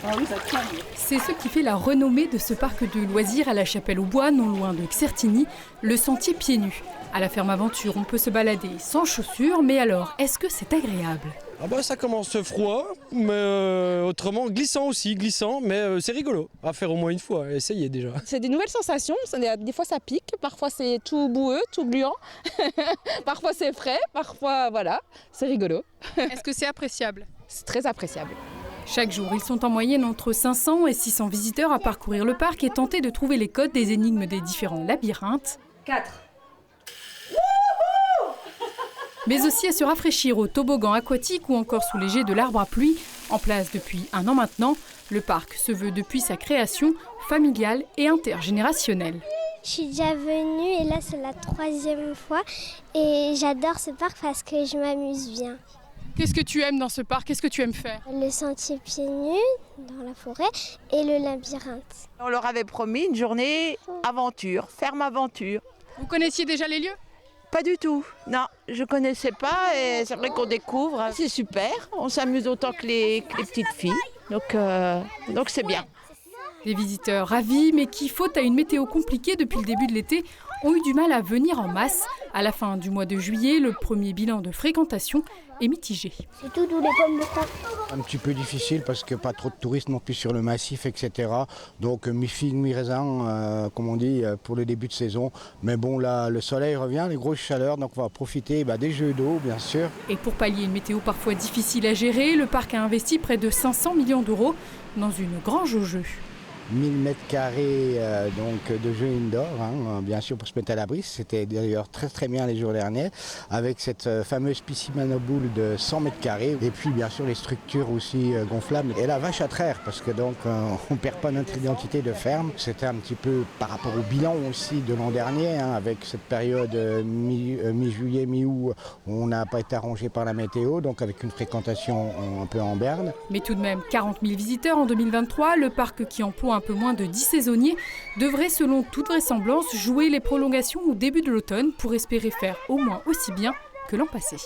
Ah oui, ça tient. C'est ce qui fait la renommée de ce parc de loisirs à la Chapelle-aux-Bois, non loin de Certigny, le sentier pieds nus. À la ferme Aventure, on peut se balader sans chaussures, mais alors, est-ce que c'est agréable ? Ah bah ça commence froid, mais autrement glissant, mais c'est rigolo à faire au moins une fois, essayez déjà. C'est des nouvelles sensations, des fois ça pique, parfois c'est tout boueux, tout gluant, parfois c'est frais, parfois voilà, c'est rigolo. Est-ce que c'est appréciable ? C'est très appréciable. Chaque jour, ils sont en moyenne entre 500 et 600 visiteurs à parcourir le parc et tenter de trouver les codes des énigmes des différents labyrinthes. 4. Mais aussi à se rafraîchir au toboggan aquatique ou encore sous les jets de l'arbre à pluie. En place depuis 1 an maintenant, le parc se veut depuis sa création familial et intergénérationnel. Je suis déjà venue et là c'est la 3e fois et j'adore ce parc parce que je m'amuse bien. Qu'est-ce que tu aimes dans ce parc ? Qu'est-ce que tu aimes faire ? Le sentier pieds nus dans la forêt et le labyrinthe. On leur avait promis une journée aventure, ferme aventure. Vous connaissiez déjà les lieux ? Pas du tout, non, je connaissais pas et c'est vrai qu'on découvre. C'est super, on s'amuse autant que les petites filles, donc c'est bien. Des visiteurs ravis, mais qui, faute à une météo compliquée depuis le début de l'été, ont eu du mal à venir en masse. À la fin du mois de juillet, le premier bilan de fréquentation est mitigé. C'est tout d'où les pommes de terre. Un petit peu difficile parce que pas trop de touristes non plus sur le massif, etc. Donc mi-figue, mi-raisin, comme on dit, pour le début de saison. Mais bon, là, le soleil revient, les grosses chaleurs, donc on va profiter des jeux d'eau, bien sûr. Et pour pallier une météo parfois difficile à gérer, le parc a investi près de 500 millions d'euros dans une grange aux jeux. 1000 mètres carrés donc de jeux indoor, bien sûr pour se mettre à l'abri. C'était d'ailleurs très très bien les jours derniers avec cette fameuse piscine à boules de 100 mètres carrés et puis bien sûr les structures aussi gonflables et la vache à traire parce que donc on perd pas notre identité de ferme. C'était un petit peu par rapport au bilan aussi de l'an dernier avec cette période mi-juillet, mi-août où on n'a pas été arrangé par la météo donc avec une fréquentation un peu en berne. Mais tout de même 40 000 visiteurs en 2023, le parc qui emploie un peu moins de 10 saisonniers, devrait selon toute vraisemblance jouer les prolongations au début de l'automne pour espérer faire au moins aussi bien que l'an passé.